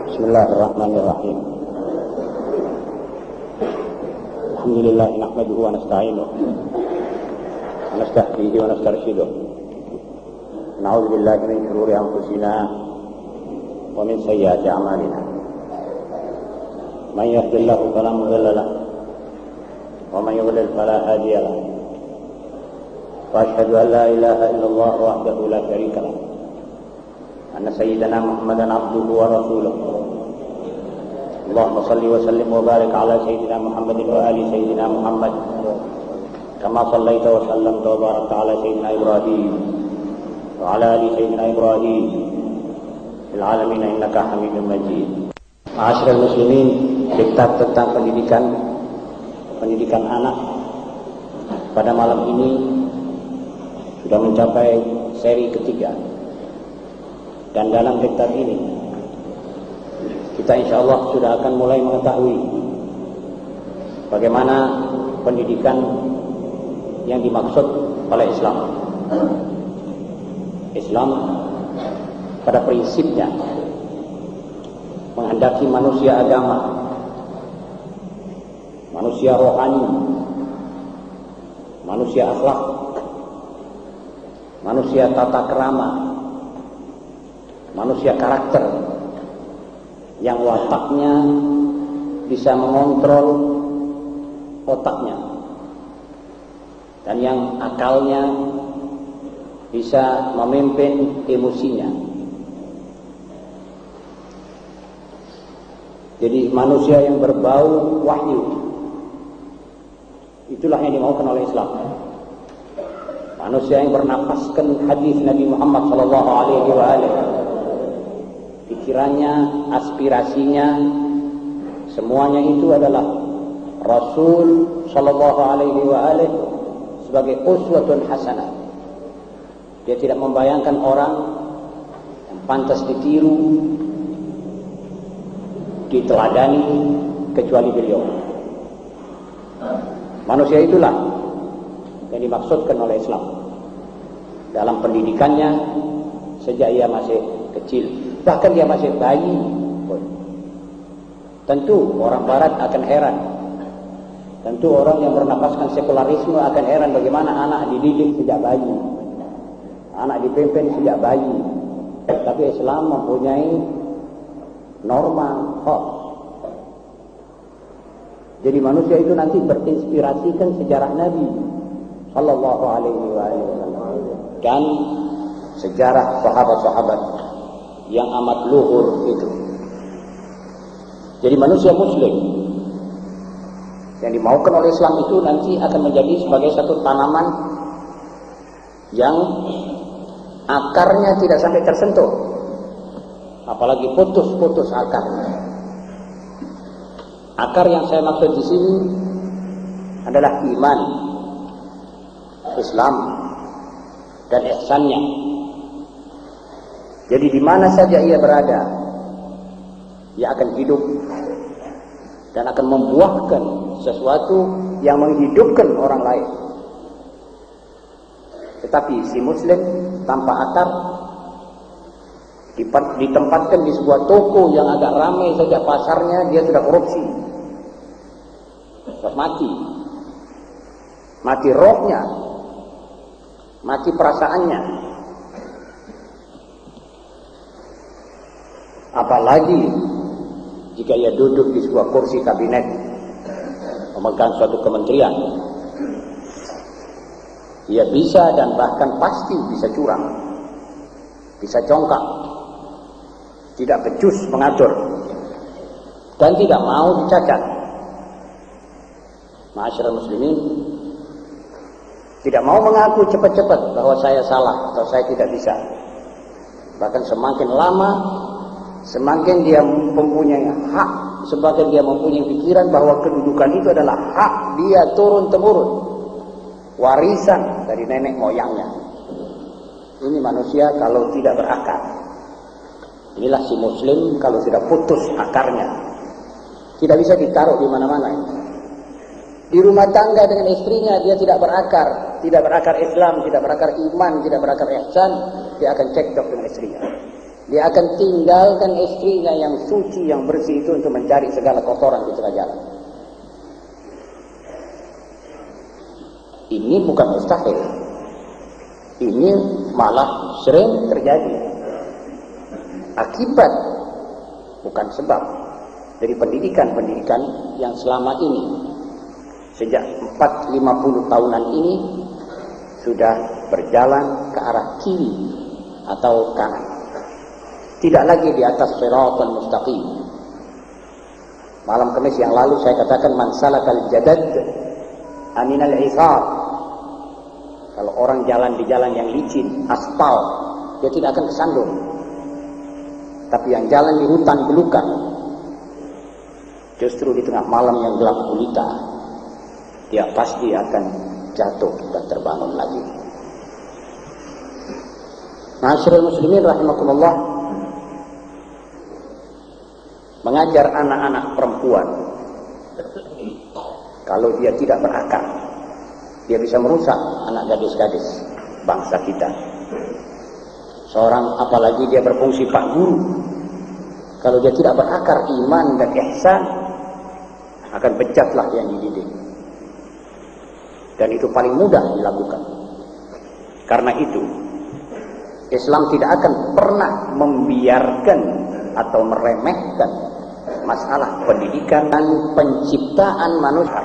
Bismillahirrahmanirrahim. Alhamdulillah nahmaduhu wa nasta'inuhu wa nasta'hihi wa nastarshiduh. Na'udzu billahi min shururi anfusina wa min sayyiati a'malina. Man yahdihillahu fala mudilla lahu wa man yudlil fala hadiya lahu. Wa asyhadu an la ilaha illallah wahdahu la syarika lahu. Anna sayyidana Muhammadan abduhu wa rasuluhu. Allahumma salli wa sallim wa barik ala sayyidina Muhammadin wa ali sayyidina Muhammad kama sallaita wa sallamta wa barakta ala sayyidina Ibrahim wa ala ali sayyidina Ibrahim fil alamin innaka Hamidum Majid. Ma'asyiral muslimin, diktat tentang pendidikan anak pada malam ini sudah mencapai seri ketiga. Dan dalam diktat ini kita insya Allah sudah akan mulai mengetahui bagaimana pendidikan yang dimaksud oleh Islam. Islam pada prinsipnya menghendaki manusia agama, manusia rohani, manusia akhlak, manusia tata krama, manusia karakter yang wataknya bisa mengontrol otaknya dan yang akalnya bisa memimpin emosinya. Jadi manusia yang berbau wahyu, itulah yang dimaukan oleh Islam. Manusia yang bernafaskan hadis Nabi Muhammad SAW, pikirannya, aspirasinya, semuanya itu adalah Rasul sallallahu alaihi wasallam sebagai uswatun hasanah. Dia tidak membayangkan orang yang pantas ditiru, diteladani kecuali beliau. Manusia itulah yang dimaksudkan oleh Islam dalam pendidikannya sejak ia masih kecil. Bahkan dia masih bayi. Tentu orang barat akan heran. Tentu orang yang bernapaskan sekularisme akan heran bagaimana anak dididik sejak bayi, anak dipimpin sejak bayi. Tapi Islam mempunyai norma khas. Jadi manusia itu nanti berinspirasikan sejarah Nabi sallallahu alaihi wasallam dan sejarah sahabat-sahabat yang amat luhur itu. Jadi manusia muslim yang dimaukan oleh Islam itu nanti akan menjadi sebagai satu tanaman yang akarnya tidak sampai tersentuh, apalagi putus-putus akarnya. Akar yang saya maksud di sini adalah iman, Islam, dan ihsannya. Jadi di mana saja ia berada, ia akan hidup dan akan membuahkan sesuatu yang menghidupkan orang lain. Tetapi si muslim tanpa akar ditempatkan di sebuah toko yang agak ramai saja pasarnya, dia sudah korupsi. Sudah mati rohnya, mati perasaannya. Apalagi jika ia duduk di sebuah kursi kabinet memegang suatu kementerian, ia bisa dan bahkan pasti bisa curang, bisa congkak, tidak becus mengatur, dan tidak mau dicacat. Ma'asyiral muslimin, tidak mau mengaku cepat-cepat bahwa saya salah atau saya tidak bisa. Bahkan semakin lama, semakin dia mempunyai hak, semakin dia mempunyai pikiran bahwa kedudukan itu adalah hak dia turun-temurun, warisan dari nenek moyangnya. Ini manusia kalau tidak berakar. Inilah si muslim kalau sudah putus akarnya, tidak bisa ditaruh di mana-mana. Di rumah tangga dengan istrinya dia tidak berakar Islam, tidak berakar iman, tidak berakar ihsan, dia akan cekcok dengan istrinya. Dia akan tinggalkan istrinya yang suci, yang bersih itu untuk mencari segala kotoran di tengah jalan. Ini bukan mustahil. Ini malah sering terjadi. Akibat, bukan sebab, dari pendidikan-pendidikan yang selama ini, sejak 40-50 tahunan ini, sudah berjalan ke arah kiri atau kanan. Tidak lagi di atas shiratal mustaqim. Malam Kamis yang lalu saya katakan man salakal jadad aminal isar. Kalau orang jalan di jalan yang licin, aspal, dia tidak akan kesandung. Tapi yang jalan di hutan belukar, justru di tengah malam yang gelap gulita, dia pasti akan jatuh dan terbangun lagi. Ma'asyiral muslimin rahimakumullah, mengajar anak-anak perempuan, kalau dia tidak berakal, dia bisa merusak anak gadis-gadis bangsa kita. Seorang, apalagi dia berfungsi pak guru, kalau dia tidak berakar iman dan ihsan, akan becatlah yang dididik. Dan itu paling mudah dilakukan. Karena itu, Islam tidak akan pernah membiarkan atau meremehkan masalah pendidikan dan penciptaan manusia.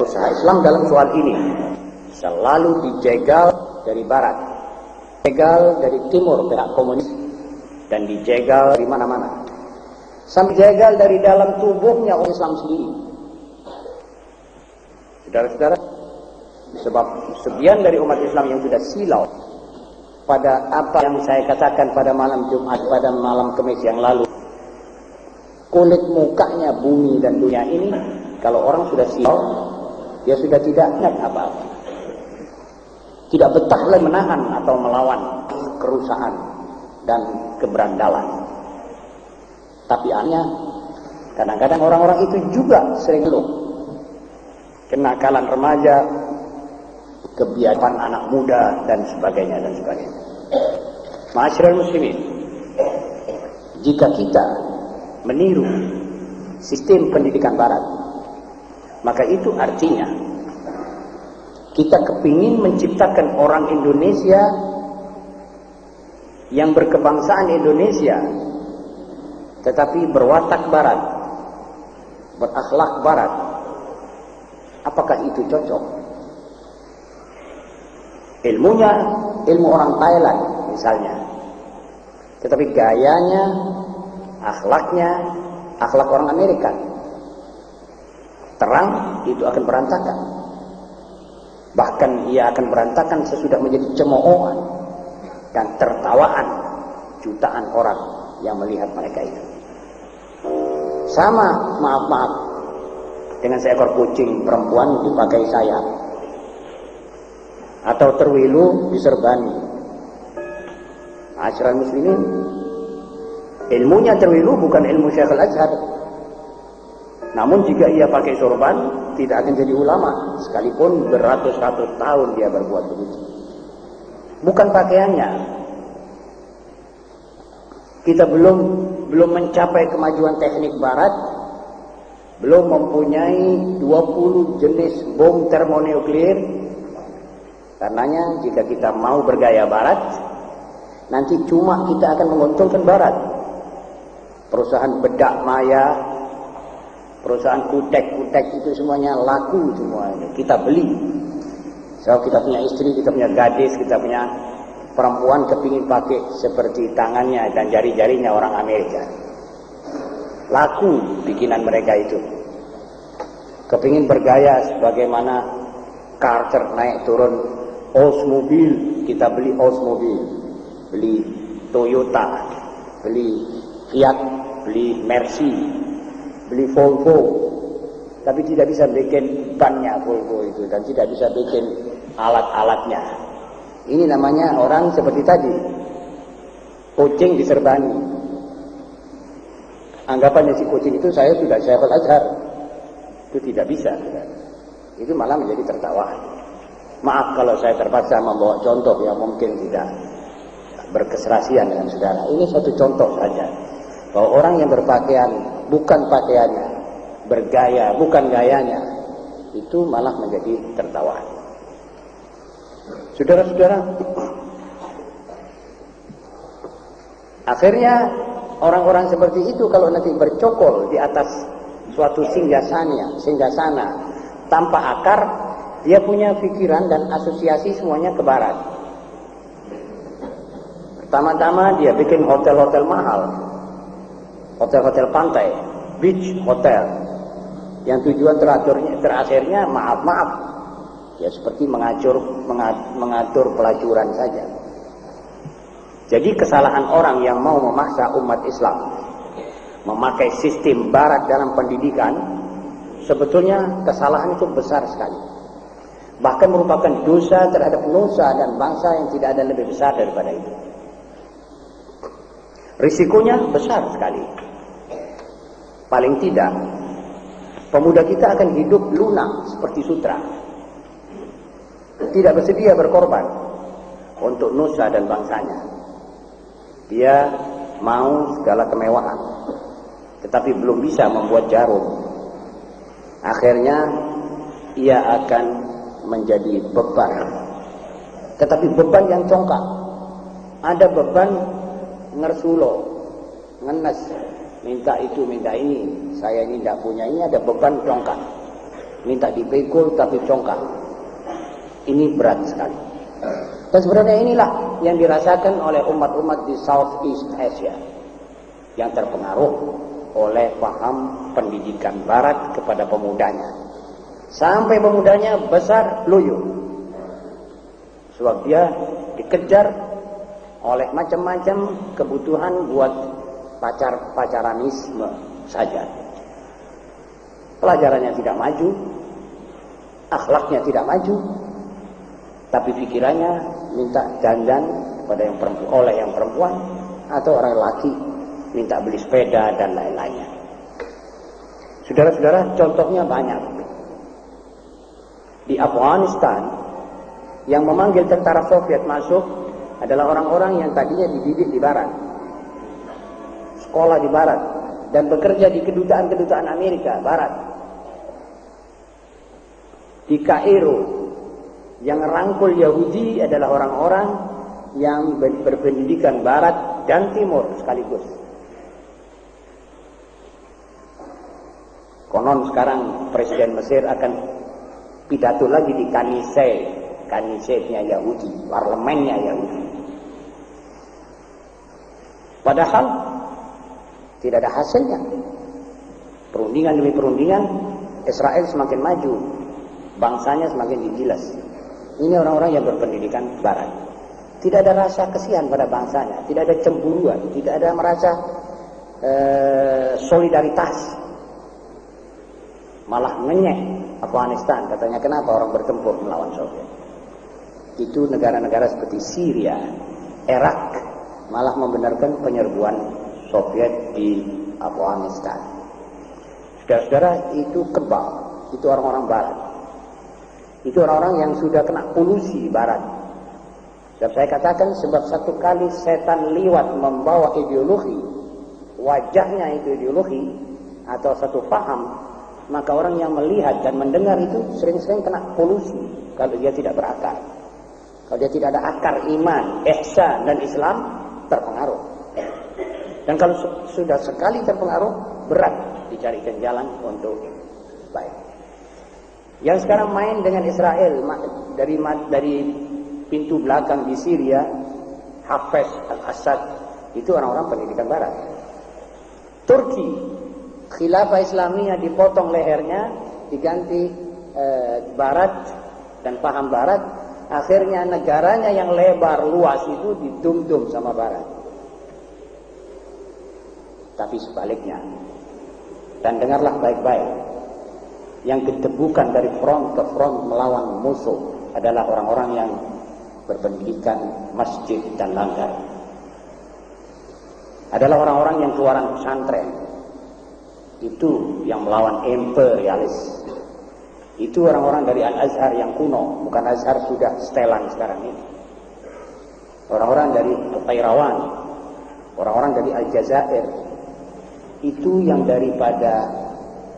Usaha Islam dalam soal ini selalu dijegal dari barat, dijegal dari timur pihak komunis, dan dijegal dari mana-mana, sampai jegal dari dalam tubuhnya orang Islam sendiri. Saudara-saudara, sebab sebagian dari umat Islam yang sudah silau pada apa yang saya katakan pada malam Jumat, pada malam Kamis yang lalu, kulit mukanya bumi dan dunia ini, kalau orang sudah silau, dia sudah tidak ingat apa-apa, tidak betah lagi menahan atau melawan kerusakan dan keberandalan. Tapi anehnya, kadang-kadang orang-orang itu juga sering ngeluh kenakalan remaja, kebiasaan anak muda, dan sebagainya dan sebagainya. Ma'asyiral muslimin, jika kita meniru sistem pendidikan barat, maka itu artinya kita kepingin menciptakan orang Indonesia yang berkebangsaan Indonesia tetapi berwatak barat, berakhlak barat. Apakah itu cocok? Ilmunya ilmu orang Thailand misalnya, tetapi gayanya, akhlaknya akhlak orang Amerika. Terang, itu akan berantakan. Bahkan ia akan berantakan sesudah menjadi cemoohan dan tertawaan jutaan orang yang melihat mereka itu. Sama, maaf, dengan seekor kucing perempuan dipakai sayap, atau terwilu diserbani. Ma'asyiral muslimin, ilmunya terwilu bukan ilmu Syekhul Azhar. Namun jika ia pakai sorban, tidak akan jadi ulama, sekalipun beratus-ratus tahun dia berbuat begitu. Bukan pakaiannya. Kita belum mencapai kemajuan teknik barat, belum mempunyai 20 jenis bom termonuklir. Karenanya jika kita mau bergaya barat, nanti cuma kita akan menguntungkan barat. Perusahaan bedak maya, perusahaan kutek-kutek itu semuanya laku semuanya. Kita beli. So kita punya istri, kita punya gadis, kita punya perempuan kepingin pakai seperti tangannya dan jari-jarinya orang Amerika. Laku bikinan mereka itu. Kepingin bergaya sebagaimana Carter naik turun Oldsmobile, kita beli Oldsmobile, beli Toyota, beli Fiat, beli Mercy, beli Volvo, tapi tidak bisa bikin bannya Volvo itu, dan tidak bisa bikin alat-alatnya. Ini namanya orang seperti tadi, kucing diserbani. Anggapannya si kucing itu saya sudah Syekhul Azhar, itu tidak bisa. Itu malah menjadi tertawaan. Maaf kalau saya terpaksa membawa contoh yang mungkin tidak berkeserasian dengan saudara. Ini satu contoh saja bahwa orang yang berpakaian bukan pakaiannya, bergaya bukan gayanya, itu malah menjadi tertawaan. Saudara-saudara, akhirnya orang-orang seperti itu kalau nanti bercokol di atas suatu singgasana tanpa akar, dia punya pikiran dan asosiasi semuanya ke barat. Pertama-tama dia bikin hotel-hotel mahal, hotel-hotel pantai, beach hotel, yang tujuan terakhirnya maaf, ya seperti mengatur pelacuran saja. Jadi kesalahan orang yang mau memaksa umat Islam memakai sistem barat dalam pendidikan, sebetulnya kesalahan itu besar sekali. Bahkan merupakan dosa terhadap nusa dan bangsa yang tidak ada lebih besar daripada itu. Risikonya besar sekali. Paling tidak, pemuda kita akan hidup lunak seperti sutra. Tidak bersedia berkorban untuk nusa dan bangsanya. Dia mau segala kemewahan, tetapi belum bisa membuat jarum. Akhirnya ia akan menjadi beban, tetapi beban yang congkak. Ada beban ngersulo, ngenes, minta itu minta ini, saya ini tidak punya. Ini ada beban congkak, minta dipikul tapi congkak. Ini berat sekali. Dan sebenarnya inilah yang dirasakan oleh umat-umat di Southeast Asia yang terpengaruh oleh paham pendidikan barat kepada pemudanya. Sampai pemudanya besar loyo. Sebab dia dikejar oleh macam-macam kebutuhan buat pacaranisme saja. Pelajarannya tidak maju, akhlaknya tidak maju, tapi pikirannya minta dandan kepada yang perempuan atau orang laki minta beli sepeda dan lain-lainnya. Saudara-saudara, contohnya banyak. Di Afghanistan yang memanggil tentara Soviet masuk adalah orang-orang yang tadinya dididik di barat, sekolah di barat, dan bekerja di kedutaan-kedutaan Amerika barat. Di Kairo yang rangkul Yahudi adalah orang-orang yang berpendidikan barat dan timur sekaligus. Konon sekarang Presiden Mesir akan pidato lagi di Kanisnya Yahudi, parlemennya Yahudi. Padahal tidak ada hasilnya. Perundingan demi perundingan, Israel semakin maju, bangsanya semakin digilas. Ini orang-orang yang berpendidikan barat. Tidak ada rasa kesian pada bangsanya, tidak ada cemburuan, tidak ada merasa solidaritas. Malah ngenyek Afghanistan, katanya kenapa orang bertempur melawan Soviet. Itu negara-negara seperti Syria, Irak malah membenarkan penyerbuan Soviet di Afghanistan. Saudara-saudara, itu kebal, itu orang-orang barat. Itu orang-orang yang sudah kena polusi barat. Dan saya katakan sebab satu kali setan liwat membawa ideologi, wajahnya itu ideologi atau satu paham, maka orang yang melihat dan mendengar itu sering-sering kena polusi kalau dia tidak berakar. Kalau dia tidak ada akar iman, ihsan dan Islam, terpengaruh. Dan kalau sudah sekali terpengaruh, berat dicarikan jalan untuk baik. Yang sekarang main dengan Israel dari pintu belakang di Syria, Hafez al-Assad, itu orang-orang pendidikan barat. Turki, khilafah Islamiyah dipotong lehernya, diganti barat dan paham barat. Akhirnya negaranya yang lebar luas itu didum-dum sama barat. Tapi sebaliknya, dan dengarlah baik-baik, yang gedebukan dari front ke front melawan musuh adalah orang-orang yang berpendidikan masjid dan langgar. Adalah orang-orang yang keluaran pesantren. Itu yang melawan imperialis. Itu orang-orang dari Al-Azhar yang kuno, bukan Azhar sudah setelan sekarang ini. orang-orang dari Qairawan, orang-orang dari Aljazair, itu yang daripada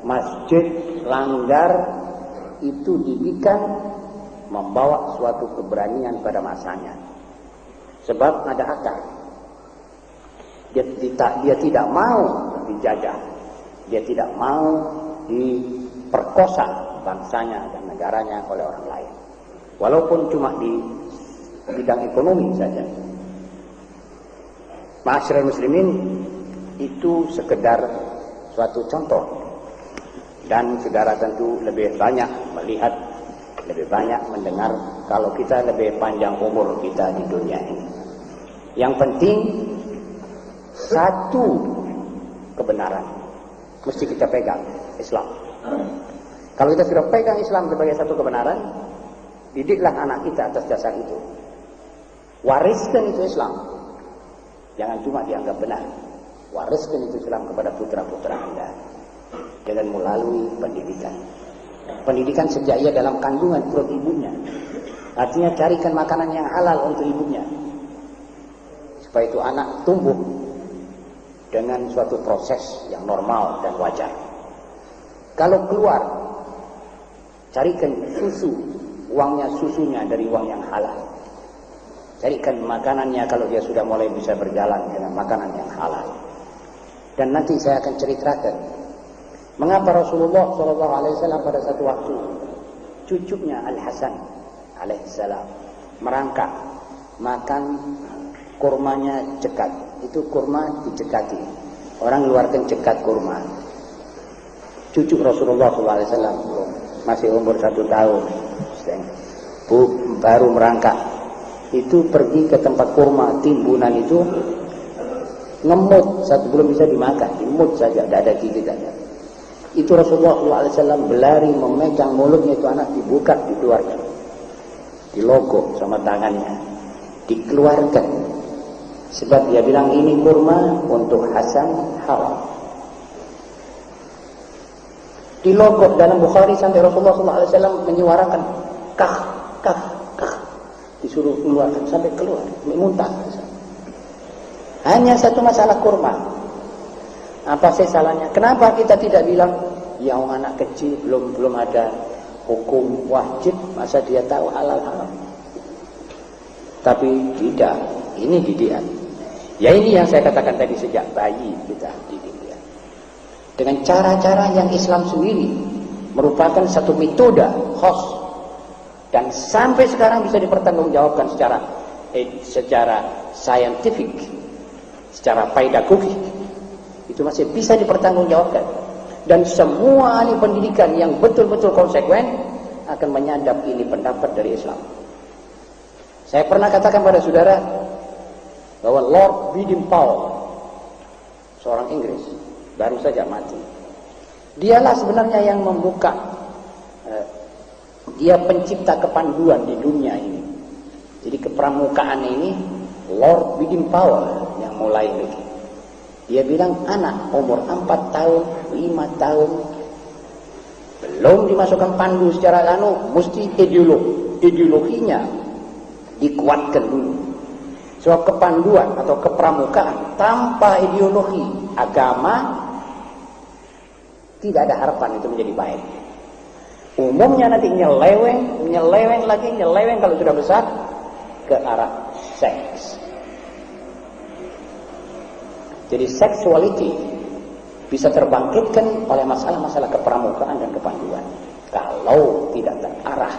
masjid langgar itu dibikin membawa suatu keberanian pada masanya. Sebab ada akar. Dia tidak mau dijajah. Dia tidak mau diperkosa bangsanya dan negaranya oleh orang lain. Walaupun cuma di bidang ekonomi saja. Ma'asyiral muslimin, itu sekedar suatu contoh. Dan saudara tentu lebih banyak melihat, lebih banyak mendengar kalau kita lebih panjang umur kita di dunia ini. Yang penting satu kebenaran mesti kita pegang, Islam. Kalau kita sudah pegang Islam sebagai satu kebenaran, didiklah anak kita atas dasar itu. Wariskan itu Islam. Jangan cuma dianggap benar. Wariskan itu Islam kepada putra-putra Anda dengan melalui pendidikan. Pendidikan sejak ia dalam kandungan perut ibunya. Artinya carikan makanan yang halal untuk ibunya, supaya itu anak tumbuh dengan suatu proses yang normal dan wajar. Kalau keluar, carikan susu, uangnya susunya dari uang yang halal. Carikan makanannya kalau dia sudah mulai bisa berjalan dengan makanan yang halal. Dan nanti saya akan ceritakan mengapa Rasulullah SAW pada satu waktu cucunya Al-Hasan alaihissalam merangkak makan kurmanya cekat. Itu kurma dicekati. Orang keluarkan cekat kurma. Cucu Rasulullah SAW masih umur 1 tahun, baru merangkak. Itu pergi ke tempat kurma timbunan itu, ngemut, belum bisa dimakan, dimut saja, tidak ada gigitannya. Itu Rasulullah SAW berlari memegang mulutnya itu anak, dibuka, dikeluarkan, dilogok sama tangannya, dikeluarkan. Sebab dia bilang ini kurma untuk Hasan halal. Dilogok dalam Bukhari sampai Rasulullah SAW menyuarakan kah, kah, kah, disuruh keluarkan sampai keluar, muntah. Hanya satu masalah kurma. Apa sih salahnya? Kenapa kita tidak bilang, ya anak kecil belum ada hukum wajib, masa dia tahu halal-halal? Tapi tidak, ini didikan. Ya ini yang saya katakan tadi, sejak bayi kita didik dia. Dengan cara-cara yang Islam sendiri merupakan satu metode khas dan sampai sekarang bisa dipertanggungjawabkan secara scientific, secara pedagogik. Itu masih bisa dipertanggungjawabkan. Dan semua ahli pendidikan yang betul-betul konsekuen akan menyadap ini pendapat dari Islam. Saya pernah katakan pada saudara bahwa Lord Baden-Powell, seorang Inggris, baru saja mati. Dialah sebenarnya yang membuka, dia pencipta kepanduan di dunia ini. Jadi kepramukaan ini Lord Baden-Powell yang mulai bikin. Dia bilang anak umur 4 tahun, 5 tahun belum dimasukkan pandu secara mesti ideologinya dikuatkan dulu. Sebab kepanduan atau kepramukaan tanpa ideologi agama tidak ada harapan itu menjadi baik. Umumnya nanti nyeleweng lagi kalau sudah besar ke arah seks. Jadi seksualiti bisa terbangkitkan oleh masalah-masalah kepramukaan dan kepanduan. Kalau tidak terarah,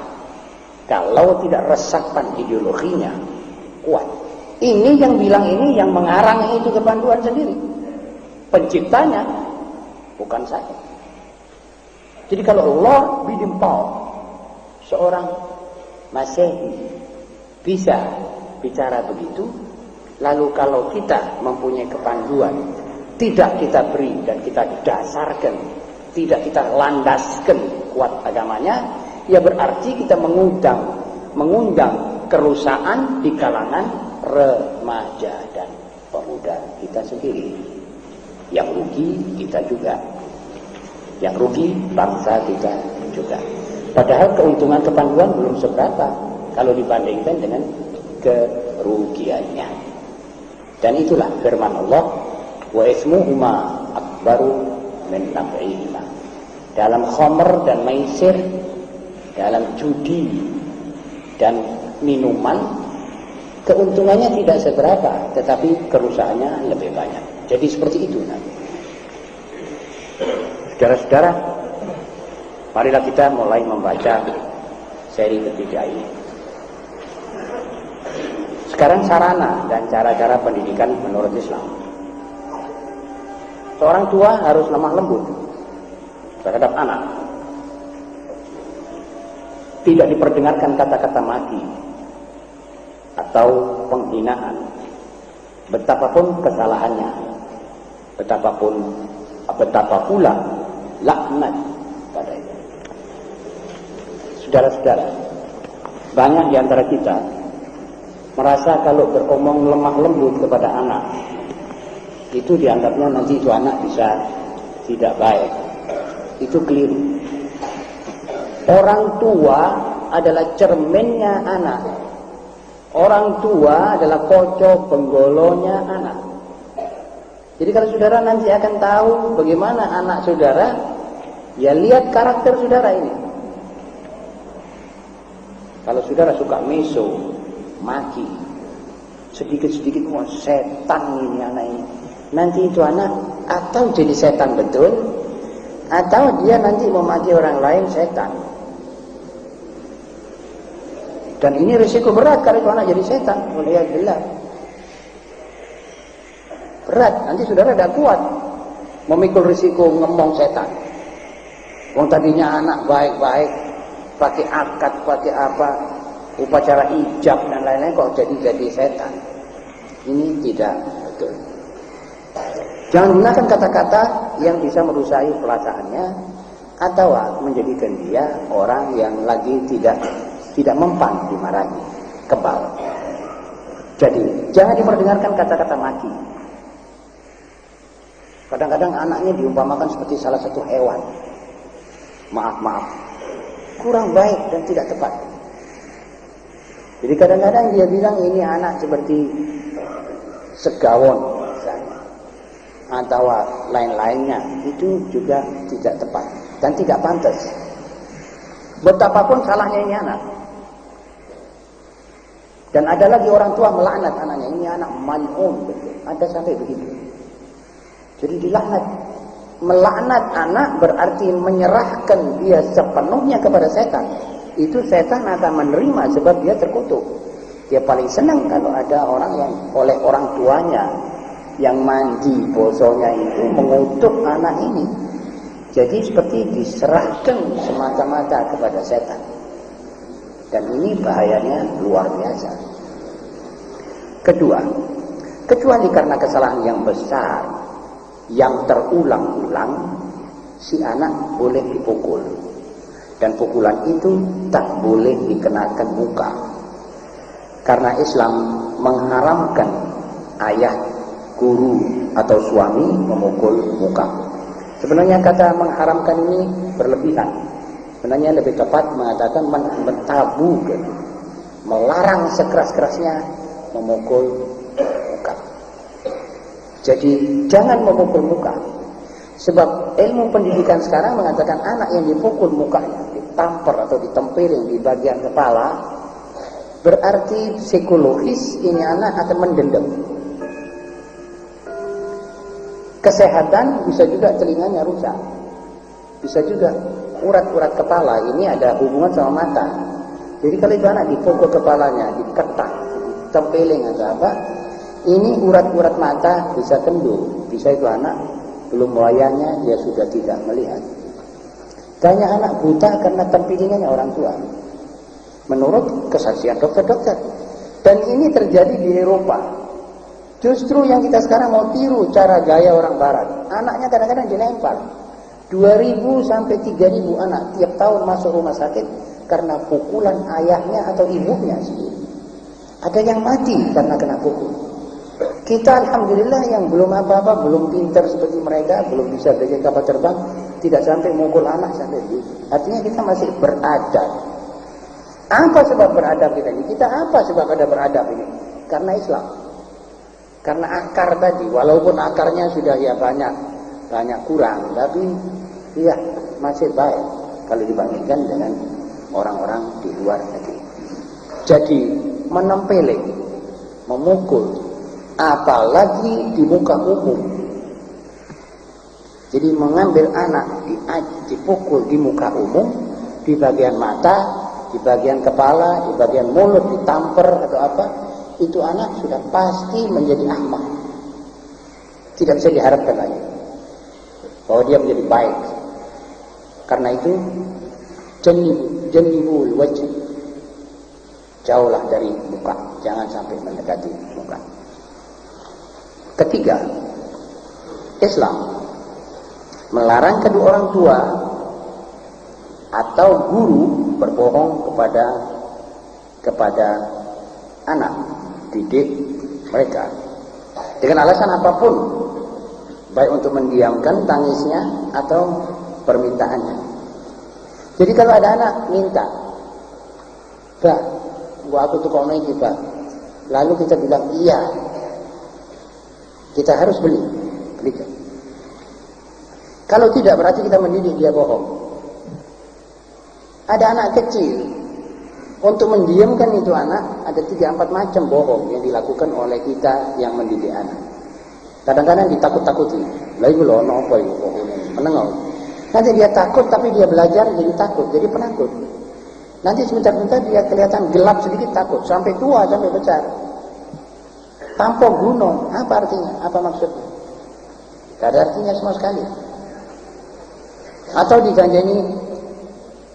kalau tidak resapan ideologinya kuat. Ini yang bilang ini, yang mengarang itu kepanduan sendiri. Penciptanya bukan saya. Jadi kalau Lord Baden-Powell, seorang Masehi, bisa bicara begitu, lalu kalau kita mempunyai kepanduan, tidak kita beri dan kita dasarkan, tidak kita landaskan kuat agamanya, ya berarti kita mengundang kerusakan di kalangan remaja dan pemuda kita sendiri. Yang rugi kita juga, yang rugi bangsa kita juga. Padahal keuntungan kepanduan belum seberapa kalau dibandingkan dengan kerugiannya. Dan itulah firman Allah, wa ismuhuma akbaru min naf'ihima. Dalam khamr dan maisir, dalam judi dan minuman, keuntungannya tidak seberapa, tetapi kerusakannya lebih banyak. Jadi seperti itu nanti. Saudara-saudara, marilah kita mulai membaca seri ketiga ini. Sekarang sarana dan cara-cara pendidikan menurut Islam. Seorang tua harus lemah lembut terhadap anak. Tidak diperdengarkan kata-kata maki atau penghinaan, betapapun kesalahannya, betapa pula laknat padanya. Saudara-saudara, banyak di antara kita merasa kalau beromong lemah lembut kepada anak, itu dianggapnya nanti itu anak bisa tidak baik. Itu keliru. Orang tua adalah cerminnya anak. Orang tua adalah kocok penggolonya anak. Jadi kalau saudara nanti akan tahu bagaimana anak saudara, ya lihat karakter saudara ini. Kalau saudara suka meso, maki, sedikit-sedikit mau setan ini anak ini, nanti itu anak atau jadi setan betul, atau dia nanti memaki orang lain setan. Dan ini risiko berat kalau itu anak jadi setan. Waliyadillah. Berat, nanti saudara tidak kuat memikul risiko ngomong setan. Wong tadinya anak baik-baik, pakai akad, pakai apa, upacara ijab dan lain-lain, kok jadi setan. Ini tidak betul. Jangan gunakan kata-kata yang bisa merusak perasaannya atau menjadikan dia orang yang lagi tidak mempan dimarahi, kebal. Jadi jangan diperdengarkan kata-kata maki. Kadang-kadang anaknya diumpamakan seperti salah satu hewan. Maaf, kurang baik dan tidak tepat. Jadi kadang-kadang dia bilang ini anak seperti segawon misalnya, atau lain-lainnya, itu juga tidak tepat dan tidak pantas. Betapapun salahnya ini anak. Dan ada lagi orang tua melaknat anaknya, ini anak mal'un, ada sampai begitu. Jadi dilaknat. Melaknat anak berarti menyerahkan dia sepenuhnya kepada setan. Itu setan akan menerima sebab dia terkutuk. Dia paling senang kalau ada orang yang oleh orang tuanya yang mandi bosonya itu mengutuk anak ini. Jadi seperti diserahkan semata-mata kepada setan. Dan ini bahayanya luar biasa. Kedua, kecuali karena kesalahan yang besar, yang terulang-ulang, si anak boleh dipukul. Dan pukulan itu tak boleh dikenakan muka. Karena Islam mengharamkan ayah, guru, atau suami memukul muka. Sebenarnya kata mengharamkan ini berlebihan. Sebenarnya lebih tepat mengatakan mentabu, melarang sekeras-kerasnya memukul muka. Jadi jangan memukul muka. Sebab ilmu pendidikan sekarang mengatakan anak yang dipukul mukanya, ditampar atau ditempiring di bagian kepala, berarti psikologis ini anak akan mendendam. Kesehatan bisa juga telinganya rusak. Bisa juga urat-urat kepala ini ada hubungan sama mata. Jadi kalau itu anak dipukul kepalanya, diketak, ditempeling atau apa, ini urat-urat mata bisa kendor. Bisa itu anak belum wayahnya dia sudah tidak melihat. Banyak anak buta karena tempilingannya orang tua. Menurut kesaksian dokter-dokter. Dan ini terjadi di Eropa. Justru yang kita sekarang mau tiru cara gaya orang barat. Anaknya kadang-kadang dilempar. 2.000 sampai 3.000 anak tiap tahun masuk rumah sakit karena pukulan ayahnya atau ibunya sendiri. Ada yang mati karena kena pukul. Kita alhamdulillah yang belum apa-apa, belum pintar seperti mereka, belum bisa belajar kapal terbang, tidak sampai mukul anak sampai begitu. Artinya kita masih beradab. Apa sebab beradab kita ini? Kita apa sebab ada beradab ini? Karena Islam. Karena akar tadi, walaupun akarnya sudah ya banyak kurang, tapi ya masih baik kalau dibandingkan dengan orang-orang di luar negeri. Jadi menempeleng, memukul, apalagi di muka umum. Jadi mengambil anak dipukul di muka umum, di bagian mata, di bagian kepala, di bagian mulut, ditampar atau apa, itu anak sudah pasti menjadi ahmak. Tidak bisa diharapkan lagi bahwa dia menjadi baik. Karena itu jannibul wajh, jauhlah dari muka, jangan sampai mendekati muka. Ketiga, Islam melarang kedua orang tua atau guru berbohong kepada anak didik mereka dengan alasan apapun, baik untuk mendiamkan tangisnya atau permintaannya. Jadi kalau ada anak minta, "Bah, gua aku tukang iki, Bah." Lalu kita bilang iya, kita harus belikan. Kalau tidak, berarti kita mendidik dia bohong. Ada anak kecil, untuk mendiamkan itu anak, ada 3-4 macam bohong yang dilakukan oleh kita yang mendidik anak. Kadang-kadang ditakut-takuti. Lah iku lho ono apa iku bohong. Menengok. Nanti dia takut, tapi dia belajar jadi takut, jadi penakut. Nanti sebentar-sebentar dia kelihatan gelap sedikit takut, sampai tua, sampai besar. Tampok gunung, apa artinya? Apa maksudnya? Tidak ada artinya sama sekali. Atau dijanjeni,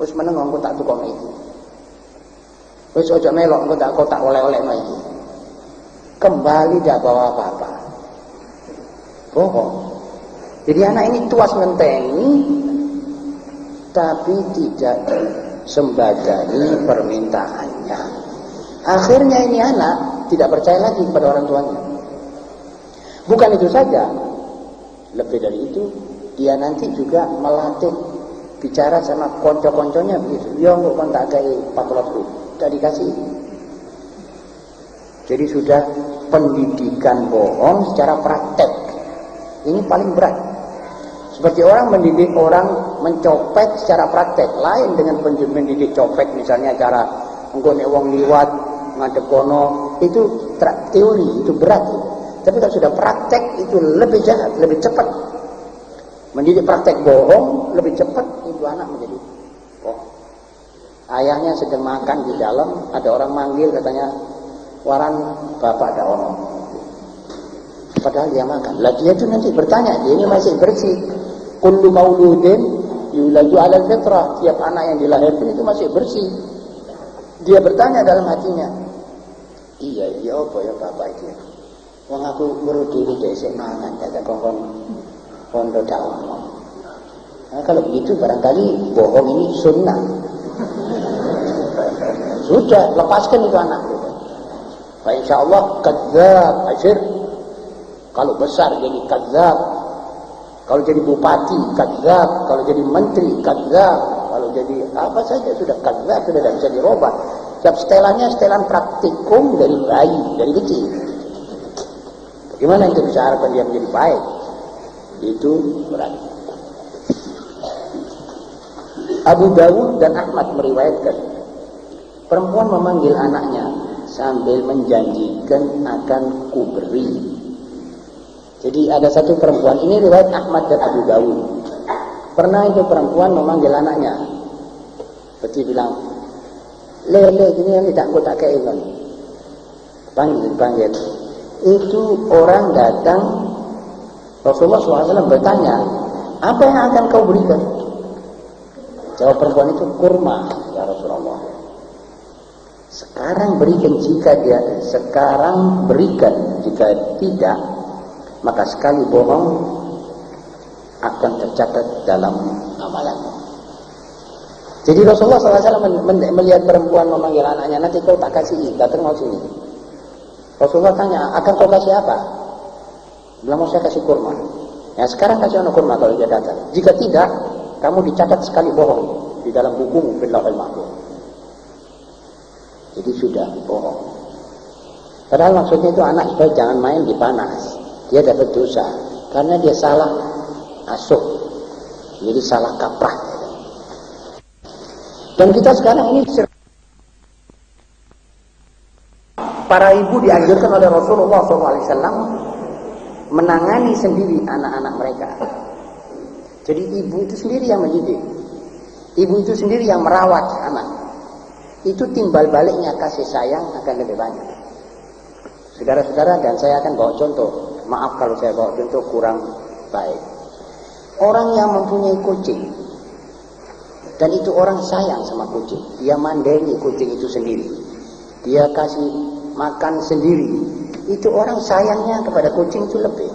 wis meneng engko tak tukang iki. Wis ojo melok engko tak oleh-oleh iki. Kembali tidak bawa apa-apa. Bohong. Jadi anak ini tuas ngentengi, tapi tidak sembadani permintaannya. Akhirnya ini anak tidak percaya lagi kepada orang tuanya. Bukan itu saja, lebih dari itu, dia nanti juga melatih bicara sama konco-konconya begitu. Ya enggak kon tak kayak 400, tidak dikasih. Jadi sudah pendidikan bohong secara praktek. Ini paling berat. Seperti orang mendidik orang mencopet secara praktek, lain dengan mendidik copet misalnya cara engko nek wong liwat ngadep kono, itu teori, itu berat. Tapi kalau sudah praktek itu lebih jahat, lebih cepat. Mendidik praktek bohong lebih cepat, itu anak menjadi bohong. Ayahnya sedang makan di dalam, ada orang manggil katanya, "Waran bapak ada ono." Padahal dia makan. Lah dia itu nanti bertanya, dia ini masih bersih. Kullu mauludin yuladu 'alal fitrah. Tiap anak yang dilahirkan itu masih bersih. Dia bertanya dalam hatinya, "Iya apa ya bapak itu? Wong aku baru diri dhisik mangan kata kongkon pondok dakwah." Nah, kalau begitu barangkali bohong ini sunnah. Sudah, lepaskan itu anak. Nah, insyaallah kadzdzab asyir. Kalau besar jadi kadzdzab, kalau jadi bupati kadzdzab, kalau jadi menteri kadzdzab, kalau jadi apa saja sudah kadzdzab, sudah tidak bisa dirubah. Setiap setelannya setelan praktikum dari bayi, dari kecil. Bagaimana itu bisa harapkan dia menjadi baik? Itu berat. Abu Dawud dan Ahmad meriwayatkan, perempuan memanggil anaknya sambil menjanjikan akan kuberi. Jadi ada satu perempuan, ini riwayat Ahmad dan Abu Dawud. Pernah itu perempuan memanggil anaknya. Seperti bilang, "Le, gini yang tidak aku tak kayak ini." Panggil. Itu orang datang, Rasulullah SAW bertanya, "Apa yang akan kau berikan?" Jawab perempuan itu, "Kurma, ya Rasulullah." Sekarang berikan jika tidak, maka sekali bohong akan tercatat dalam amalanmu. Jadi Rasulullah SAW melihat perempuan memanggil anaknya, "Nanti kau tak kasih, datang mau sini." Rasulullah tanya, "Akan kau kasih apa?" Bilang, "Mau saya kasih kurma." Ya sekarang kasih anak kurma kalau dia datang. Jika tidak, kamu dicatat sekali bohong di dalam bukumu fil lauhil mahfuz. Jadi sudah bohong. Padahal maksudnya itu anak supaya jangan main di panas. Dia dapat dosa karena dia salah asuh, jadi salah kaprah. Dan kita sekarang ini para ibu dianjurkan oleh Rasulullah SAW menangani sendiri anak-anak mereka. Jadi ibu itu sendiri yang mendidik, ibu itu sendiri yang merawat anak. Itu timbal baliknya kasih sayang akan lebih banyak. Saudara-saudara, dan saya akan bawa contoh. Maaf kalau saya bawa contoh kurang baik. Orang yang mempunyai kucing, dan itu orang sayang sama kucing, dia mandiri kucing itu sendiri, dia kasih makan sendiri, itu orang sayangnya kepada kucing itu lebih.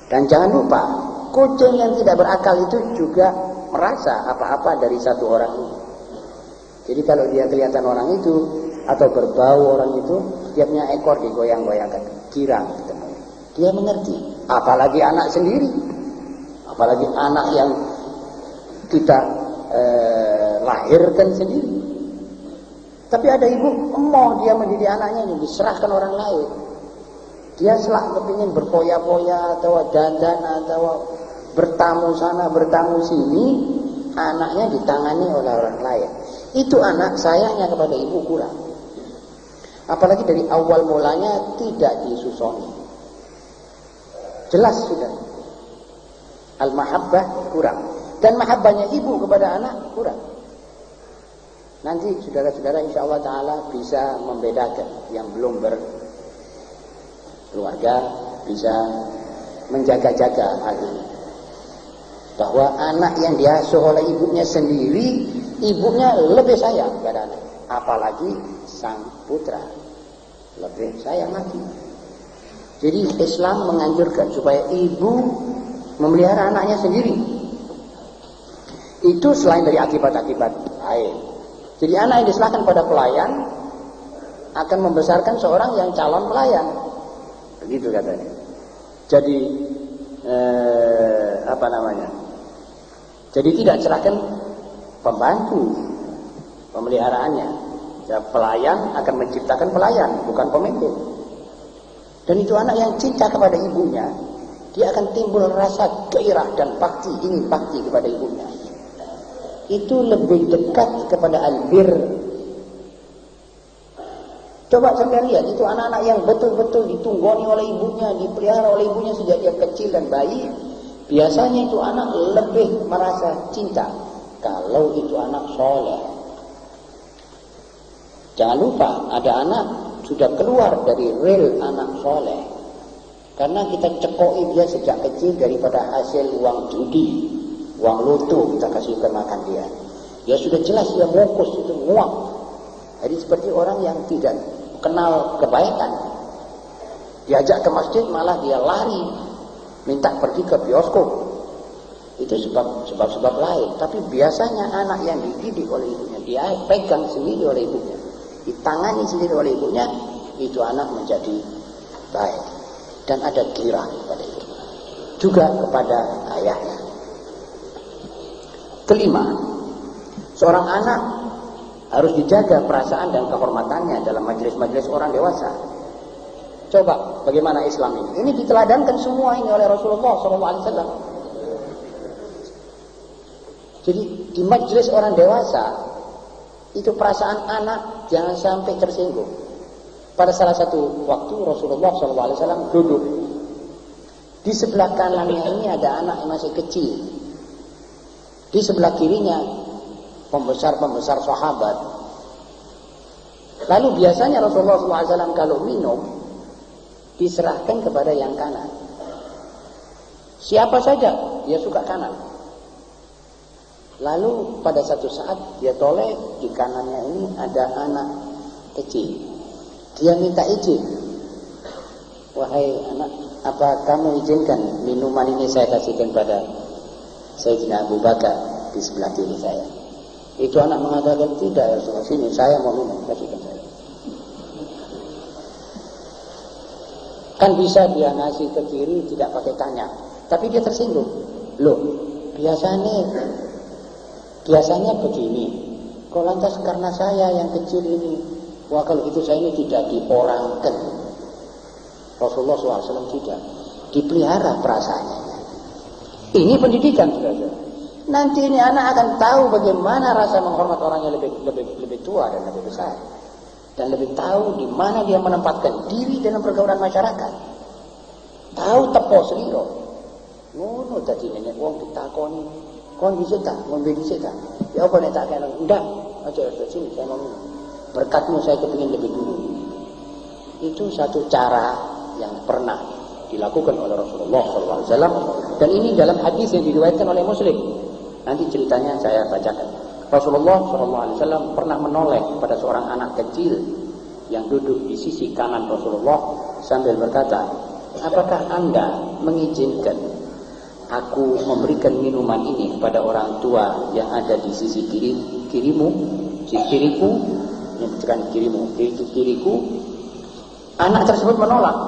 Dan jangan lupa, kucing yang tidak berakal itu juga merasa apa-apa dari satu orang ini. Jadi kalau dia kelihatan orang itu atau berbau orang itu, dia punya ekor digoyang-goyangkan, girang gitu. Dia mengerti. Apalagi anak sendiri, apalagi anak yang kita lahirkan sendiri. Tapi ada ibu, dia mendidik anaknya ini diserahkan orang lain. Dia selak kepingin berpoya-poya atau dandan atau bertamu sana bertamu sini, anaknya ditangani oleh orang lain. Itu anak sayangnya kepada ibu kurang. Apalagi dari awal mulanya tidak disusoni. Jelas sudah. Al-mahabbah kurang. Dan mahabbahnya ibu kepada anak kurang. Nanti saudara-saudara insya Allah ta'ala bisa membedakan. Yang belum berkeluarga bisa menjaga-jaga hal ini. Bahwa anak yang diasuh oleh ibunya sendiri, ibunya lebih sayang kepada anak. Apalagi sang putra, lebih sayang lagi. Jadi Islam menganjurkan supaya ibu memelihara anaknya sendiri. Itu selain dari akibat-akibat lain. Jadi anak yang diserahkan pada pelayan akan membesarkan seorang yang calon pelayan. Begitu katanya. Jadi Jadi tidak serahkan pembantu pemeliharaannya. Ya, pelayan akan menciptakan pelayan, bukan pemimpin. Dan itu anak yang cinta kepada ibunya, dia akan timbul rasa gairah dan bakti, ingin bakti kepada ibunya. Itu lebih dekat kepada albir. Coba sampai lihat, itu anak-anak yang betul-betul ditunggoni oleh ibunya, dipelihara oleh ibunya sejak dia kecil dan bayi. Biasanya itu anak lebih merasa cinta kalau itu anak soleh. Jangan lupa, ada anak sudah keluar dari real anak soleh. Karena kita cekoi dia sejak kecil daripada hasil uang judi, uang loto kita kasihkan makan dia. Dia sudah jelas dia fokus itu nguap. Jadi seperti orang yang tidak kenal kebaikan. Diajak ke masjid malah dia lari, minta pergi ke bioskop. Itu sebab-sebab lain. Tapi biasanya anak yang dididik oleh ibunya, dia pegang sendiri oleh ibunya, ditangani sendiri oleh ibunya, itu anak menjadi baik. Dan ada kira kepada ibunya, juga kepada ayahnya. Kelima, seorang anak harus dijaga perasaan dan kehormatannya dalam majelis-majelis orang dewasa. Coba bagaimana Islam ini? Ini diteladankan semua ini oleh Rasulullah SAW. Jadi di majelis orang dewasa itu perasaan anak jangan sampai tersinggung. Pada salah satu waktu Rasulullah SAW duduk. Di sebelah kanannya ini ada anak yang masih kecil. Di sebelah kirinya pembesar-pembesar sahabat. Lalu biasanya Rasulullah SAW kalau minum diserahkan kepada yang kanan. Siapa saja dia suka kanan. Lalu pada satu saat dia toleh, di kanannya ini ada anak kecil. Dia minta izin. Wahai anak, apa kamu izinkan minuman ini saya kasihkan pada Sayyidina Abu Bakar di sebelah kiri saya? Itu anak mengatakan, tidak ya Rasulullah, sini saya mau minum, kasihkan saya. Kan bisa dia ngasih ke kiri tidak pakai tanya, tapi dia tersinggung. Loh, biasanya begini. Kok lantas karena saya yang kecil ini Wah, kalau itu saya ini tidak diorangkan. Rasulullah SAW tidak dipelihara perasaannya. Ini pendidikan, saudara. Nanti ini anak akan tahu bagaimana rasa menghormat orang yang lebih tua dan lebih besar, dan lebih tahu di mana dia menempatkan diri dalam pergaulan masyarakat. Tahu tepo seliro. Ngono tadi nenek wong ditakoni, kon bisa tak, ngombe bisa tak? Ya apa nek tak kena? Ndak, aja sini saya mau minum. Berkatmu saya kepingin lebih dulu. Itu satu cara yang pernah dilakukan oleh Rasulullah SAW, dan ini dalam hadis yang diriwayatkan oleh Muslim. Nanti ceritanya saya bacakan. Rasulullah SAW pernah menoleh pada seorang anak kecil yang duduk di sisi kanan Rasulullah sambil berkata, apakah Anda mengizinkan aku memberikan minuman ini kepada orang tua yang ada di sisi kiriku, yang bukan kiriku. Anak tersebut menolak.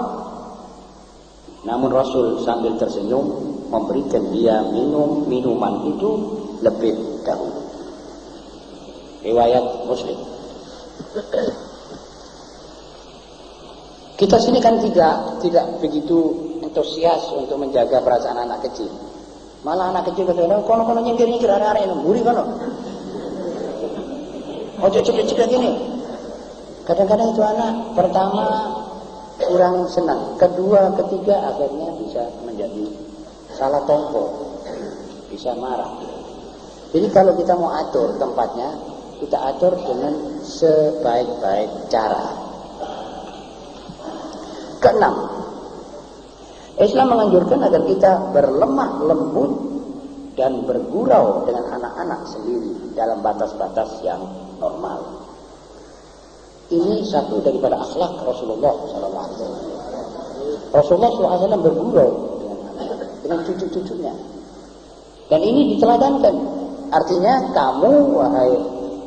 Namun Rasul sambil tersenyum memberikan dia minum minuman itu lebih dahulu. Riwayat Muslim. Kita sini kan tidak begitu antusias untuk menjaga perasaan anak kecil. Malah anak kecil kadang-kadang kono-kono nyengir-nyengir arek-arek nemburi kono. Ojo cepat-cepat gini. Kadang-kadang itu anak pertama kurang senang, kedua, ketiga akhirnya bisa menjadi salah tompo, bisa marah. Jadi kalau kita mau atur tempatnya, kita atur dengan sebaik-baik cara. Keenam, Islam menganjurkan agar kita berlemah lembut dan bergurau dengan anak-anak sendiri dalam batas-batas yang normal. Ini satu daripada akhlak Rasulullah SAW. Rasulullah SAW bergurau dengan cucu-cucunya, dan ini diteladankan. Artinya kamu, wahai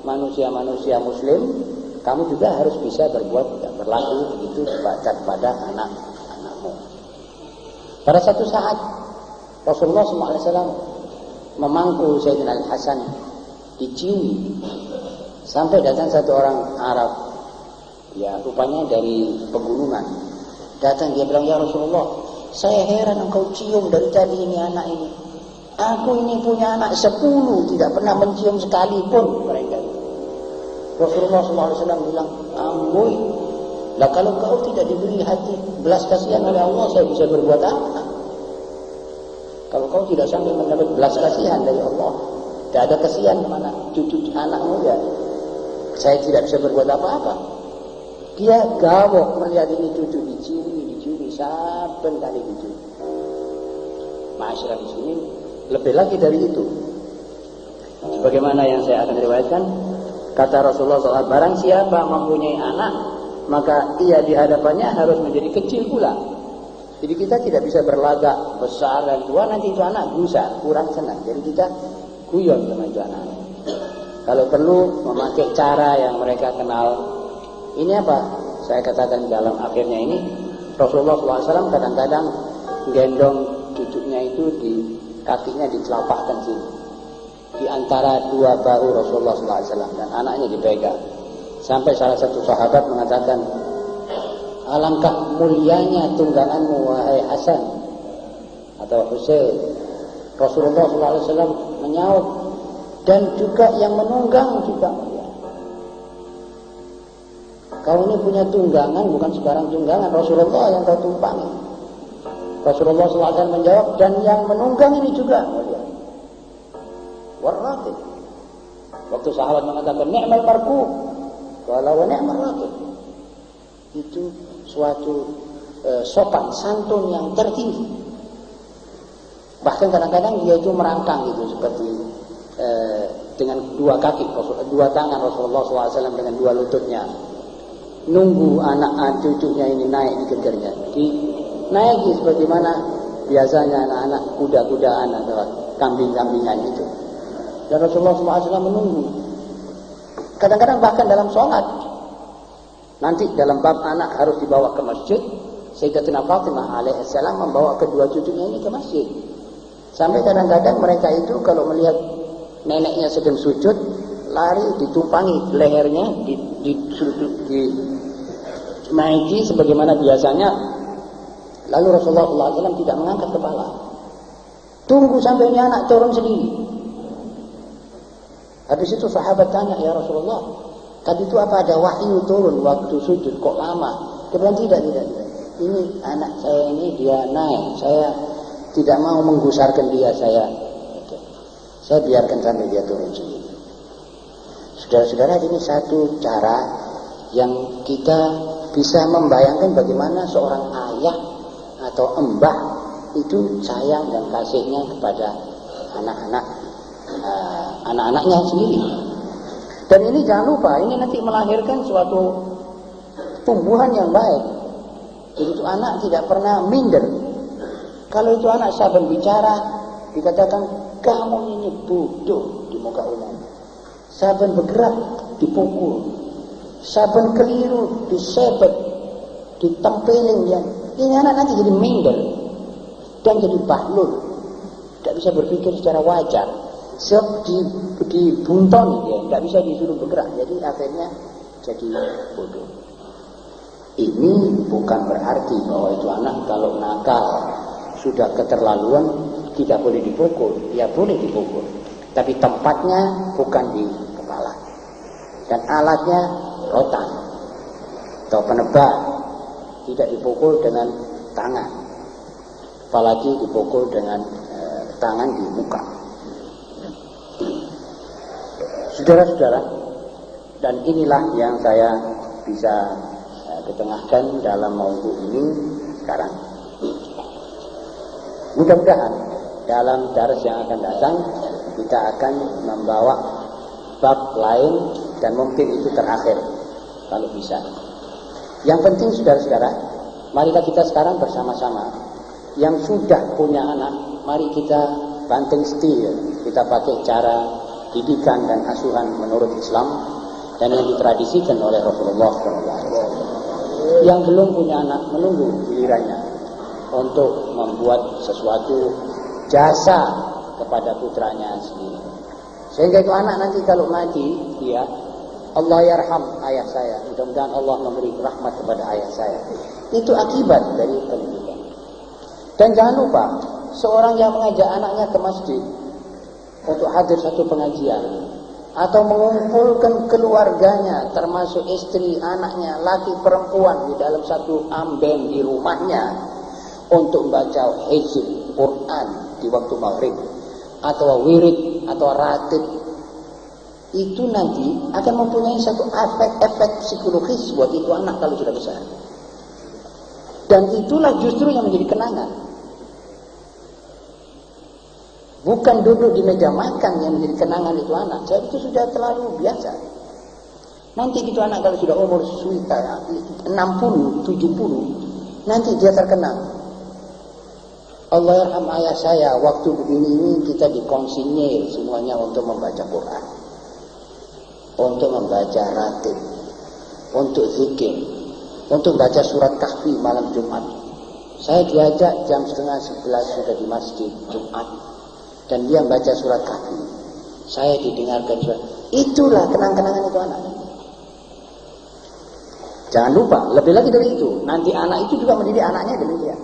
manusia-manusia Muslim, kamu juga harus bisa berbuat dan berlaku begitu kepada anak-anakmu. Pada satu saat Rasulullah SAW memangku Sayyidina Al-Hasan diciumi, sampai datang satu orang Arab, ya rupanya dari pegunungan. Datang dia bilang, ya Rasulullah, saya heran engkau cium dari tadi ini anak ini. Aku ini punya anak 10, tidak pernah mencium sekalipun mereka. Rasulullah SAW bilang, amboi, lah kalau kau tidak diberi hati belas kasihan oleh Allah, saya bisa berbuat apa? Kalau kau tidak sampai mendapat belas kasihan dari Allah, tidak ada kasihan mana cucu anakmu, ya saya tidak bisa berbuat apa-apa. Dia gawok melihat ini cucu diciumi, saben kali diciumi. Masyarakat di sini lebih lagi dari itu. Sebagaimana yang saya akan riwayatkan, kata Rasulullah SAW, barang siapa mempunyai anak, maka ia di hadapannya harus menjadi kecil pula. Jadi kita tidak bisa berlagak besar dan tua, nanti itu anak gusar, kurang senang. Jadi kita guyon sama itu anak. Kalau perlu memakai cara yang mereka kenal. Ini apa? Saya katakan dalam akhirnya ini, Rasulullah SAW kadang-kadang gendong cucunya itu di kakinya, dicelapakkan sini, di antara dua bahu Rasulullah SAW, dan anaknya dipegang. Sampai salah satu sahabat mengatakan, alangkah mulianya tungganganmu wahai Hasan atau Husain. Rasulullah SAW menyaut, dan juga yang menunggang juga mulia. Kau ini punya tunggangan, bukan sebarang tunggangan, Rasulullah yang kau tumpangi. Rasulullah SAW menjawab, dan yang menunggang ini juga mulia. Warraqib. Waktu sahabat mengatakan ni'mal markub, qala wa ni'mal raqib. Itu suatu sopan santun yang tertinggi. Bahkan kadang-kadang dia itu merangkang gitu, seperti dengan dua kaki, dua tangan Rasulullah SAW dengan dua lututnya, nunggu anak cucunya ini naik di gendernya, dinaiki seperti mana biasanya anak-anak kuda-kudaan atau kambing-kambingan itu. Dan Rasulullah SAW menunggu. Kadang-kadang bahkan dalam sholat, nanti dalam bab anak harus dibawa ke masjid, Sayyidatina Fatimah alaihissalam membawa kedua cucunya ini ke masjid. Sampai kadang-kadang mereka itu kalau melihat neneknya sedang sujud, lari ditumpangi lehernya, di maiki sebagaimana biasanya. Lalu Rasulullah SAW tidak mengangkat kepala. Tunggu sampai ini anak turun sendiri. Habis itu sahabat tanya, ya Rasulullah, tadi itu apa ada wahyu turun waktu sujud kok lama? Dia bilang tidak. Ini anak saya ini dia naik, saya tidak mau menggusarkan dia, saya biarkan sampai dia turun sendiri. Saudara-saudara, ini satu cara yang kita bisa membayangkan bagaimana seorang ayah atau embah itu sayang dan kasihnya kepada anak-anaknya sendiri. Dan ini jangan lupa, ini nanti melahirkan suatu tumbuhan yang baik. Jadi itu anak tidak pernah minder. Kalau itu anak saben bicara dikatakan kamu ini bodoh di muka umum. Saben bergerak dipukul, saben keliru disebet, ditempeling dia. Ini anak nanti jadi minder dan jadi bahlul, tidak bisa berpikir secara wajar. Sebab dibuntoni dia, tidak bisa disuruh bergerak. Jadi akhirnya jadi bodoh. Ini bukan berarti bahwa itu anak kalau nakal sudah keterlaluan tidak boleh dipukul. Ya boleh dipukul, tapi tempatnya bukan di kepala dan alatnya rotan atau penebal. Tidak dipukul dengan tangan, apalagi dipukul dengan tangan di muka. Saudara-saudara, dan inilah yang saya bisa ketengahkan dalam maudhu ini sekarang. Mudah-mudahan dalam dars yang akan datang kita akan membawa bab lain dan mungkin itu terakhir kalau bisa. Yang penting saudara-saudara, mari kita sekarang bersama-sama yang sudah punya anak, mari kita banting setir, kita pakai cara didikan dan asuhan menurut Islam dan yang ditradisikan oleh Rasulullah SAW. Yang belum punya anak menunggu gilirannya untuk membuat sesuatu jasa kepada putranya sendiri. Sehingga itu anak nanti kalau mati, dia Allah yarham ayah saya, mudah-mudahan Allah memberi rahmat kepada ayah saya. Itu akibat dari pendidikan. Dan jangan lupa, seorang yang mengajak anaknya ke masjid untuk hadir satu pengajian atau mengumpulkan keluarganya termasuk istri, anaknya, laki perempuan di dalam satu amben di rumahnya untuk membaca hizb Quran di waktu maghrib atau wirid atau ratib, itu nanti akan mempunyai satu efek psikologis buat itu anak kalau sudah besar. Dan itulah justru yang menjadi kenangan. Bukan duduk di meja makan yang menjadi kenangan itu anak. Jadi itu sudah terlalu biasa. Nanti itu anak kalau sudah umur 60, 70, nanti dia terkenang. Allah yarham ayah saya, waktu begini ini kita dikonsinyir semuanya untuk membaca Quran, untuk membaca ratib, untuk zikir, untuk baca surat Kahfi malam Jumat. Saya diajak jam 10:30 sudah di masjid Jumat, dan dia membaca surat Kahfi. Saya didengarkan surat. Itulah kenang-kenangan itu anak. Jangan lupa, lebih lagi dari itu, nanti anak itu juga mendidik anaknya demikian.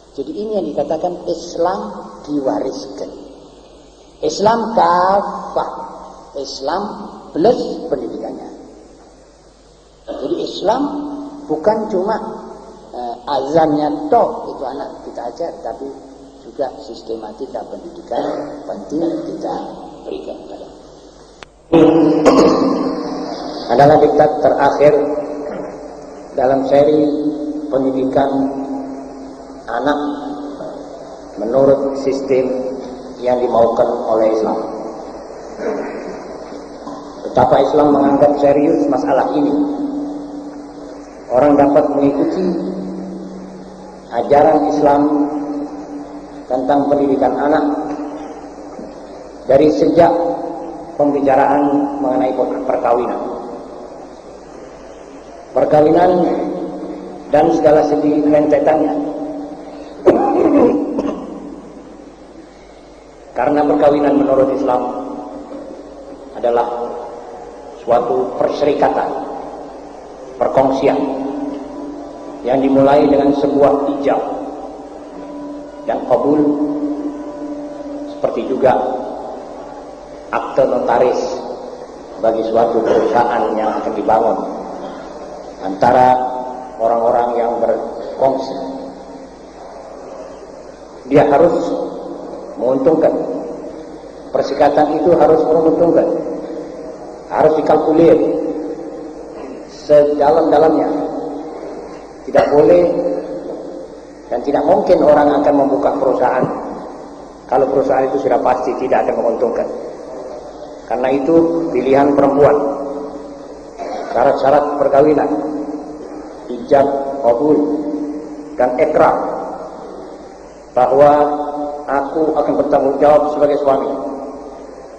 Jadi ini yang dikatakan Islam diwariskan. Islam kafah, Islam plus pendidikannya. Jadi Islam bukan cuma azannya toh itu anak kita ajar, tapi juga sistematika pendidikan penting kita berikan. Adalah diktat terakhir dalam seri pendidikan anak menurut sistem yang dimaukan oleh Islam. Betapa Islam menganggap serius masalah ini. Orang dapat mengikuti ajaran Islam tentang pendidikan anak dari sejak pembicaraan mengenai perkawinan. Perkawinan dan segala segi rentetannya. Karena perkawinan menurut Islam adalah suatu perserikatan, perkongsian yang dimulai dengan sebuah ijab dan qabul, seperti juga akte notaris bagi suatu perusahaan yang akan dibangun antara orang-orang yang berkongsi. Dia harus menguntungkan. Perserikatan itu harus menguntungkan, harus dikalkulir sedalam-dalamnya. Tidak boleh dan tidak mungkin orang akan membuka perusahaan kalau perusahaan itu sudah pasti tidak akan menguntungkan. Karena itu pilihan perempuan, syarat-syarat perkawinan, ijab, qabul, dan ikrar bahwa aku akan bertanggung jawab sebagai suami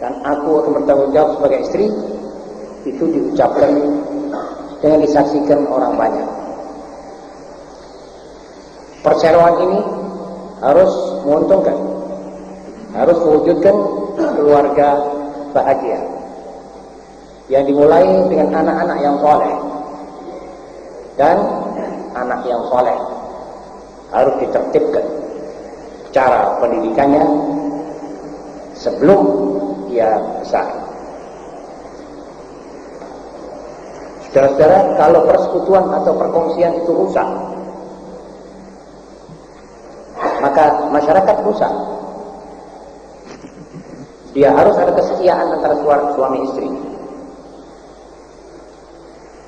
dan aku akan bertanggung jawab sebagai istri, itu diucapkan dengan disaksikan orang banyak. Perseroan ini harus menguntungkan, harus mewujudkan keluarga bahagia yang dimulai dengan anak-anak yang soleh, dan anak yang soleh harus ditertibkan cara pendidikannya sebelum dia besar. Saudara-saudara, kalau persekutuan atau perkongsian itu rusak, maka masyarakat rusak. Dia harus ada kesetiaan antara suami istri.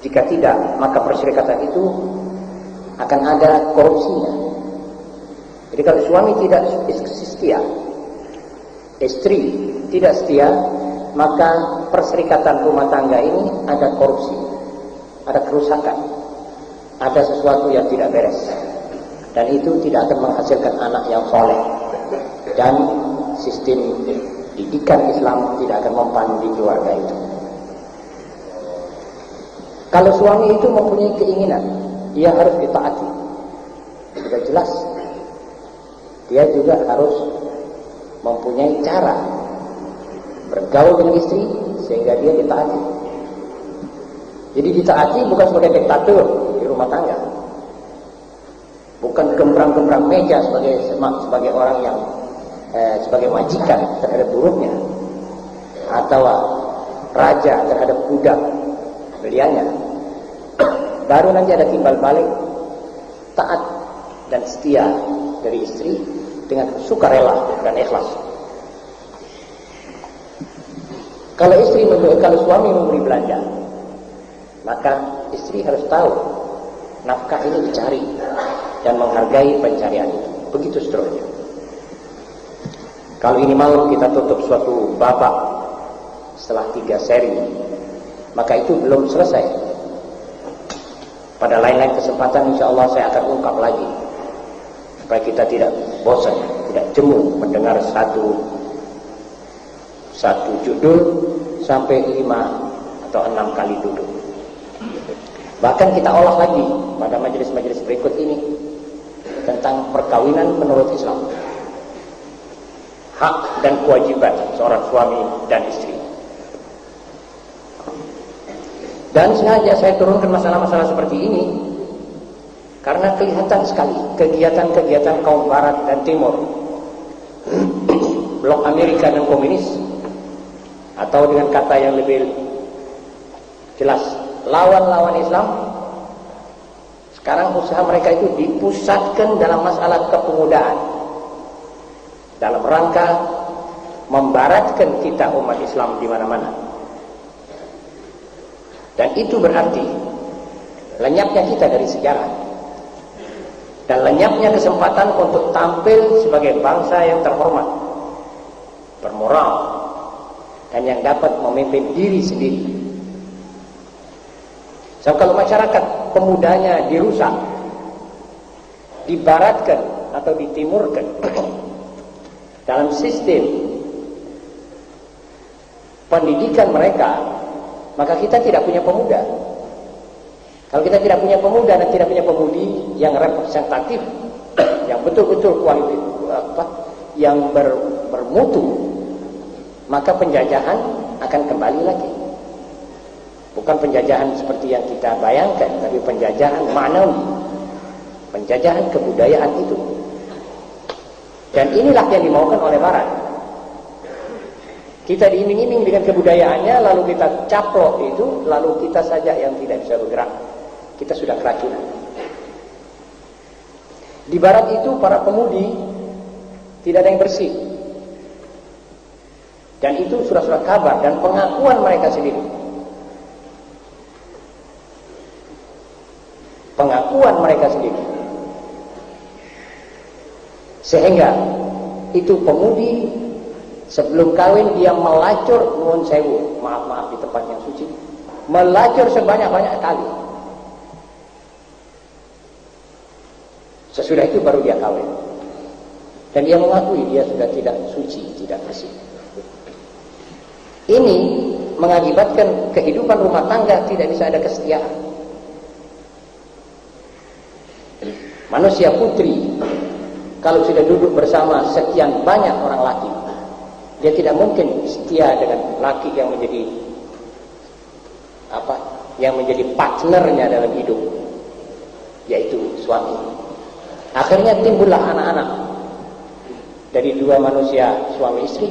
Jika tidak, maka perserikatan itu akan ada korupsinya. Jadi kalau suami tidak setia, istri tidak setia, maka perserikatan rumah tangga ini ada korupsi, ada kerusakan, ada sesuatu yang tidak beres. Dan itu tidak akan menghasilkan anak yang soleh. Dan sistem didikan Islam tidak akan mempan di keluarga itu. Kalau suami itu mempunyai keinginan, dia harus ditaati. Sudah jelas. Dia juga harus mempunyai cara bergaul dengan istri sehingga dia ditaati. Jadi ditaati bukan sebagai diktator di rumah tangga, bukan gembrang-gembrang meja sebagai orang yang sebagai majikan terhadap buruhnya, atau raja terhadap budak beliannya. Baru nanti ada timbal balik taat dan setia dari istri dengan sukarela dan ikhlas. Kalau suami memberi belanja, maka istri harus tahu nafkah ini dicari dan menghargai pencarian itu. Begitu seterusnya. Kalau ini mau kita tutup suatu babak setelah 3 seri, maka itu belum selesai. Pada lain-lain kesempatan insya Allah saya akan ungkap lagi, supaya kita tidak bosan, tidak jemu mendengar satu judul sampai 5 atau 6 kali duduk. Bahkan kita olah lagi pada majelis-majelis berikut ini tentang perkawinan menurut Islam, hak dan kewajiban seorang suami dan istri. Dan sengaja saya turunkan masalah-masalah seperti ini karena kelihatan sekali kegiatan-kegiatan kaum barat dan timur, blok Amerika dan komunis, atau dengan kata yang lebih jelas, lawan-lawan Islam. Sekarang usaha mereka itu dipusatkan dalam masalah kepemudaan, dalam rangka membaratkan kita umat Islam di mana-mana. Dan itu berarti lenyapnya kita dari sejarah dan lenyapnya kesempatan untuk tampil sebagai bangsa yang terhormat, bermoral, dan yang dapat memimpin diri sendiri. So, kalau masyarakat pemudanya dirusak, dibaratkan atau ditimurkan dalam sistem pendidikan mereka, maka kita tidak punya pemuda. Kalau kita tidak punya pemuda dan tidak punya pemudi yang representatif, yang betul-betul kualitas, yang bermutu, maka penjajahan akan kembali lagi. Bukan penjajahan seperti yang kita bayangkan, tapi penjajahan maknawi, penjajahan kebudayaan itu. Dan inilah yang dimaukan oleh Barat. Kita diiming-iming dengan kebudayaannya, lalu kita caplok itu, lalu kita saja yang tidak bisa bergerak. Kita sudah keracunan. Di Barat itu para pemudi tidak ada yang bersih. Dan itu surat-surat kabar dan pengakuan mereka sendiri. Pengakuan mereka sendiri. Sehingga itu pemudi sebelum kawin dia melacur nuwun sewu, maaf di tempat yang suci, melacur sebanyak-banyak kali. Sesudah itu baru dia kawin. Dan dia mengakui dia sudah tidak suci, tidak bersih. Ini mengakibatkan kehidupan rumah tangga tidak bisa ada kesetiaan. Manusia putri kalau sudah duduk bersama sekian banyak orang laki, dia tidak mungkin setia dengan laki yang menjadi yang menjadi partnernya dalam hidup, yaitu suami. Akhirnya timbullah anak-anak dari dua manusia suami istri.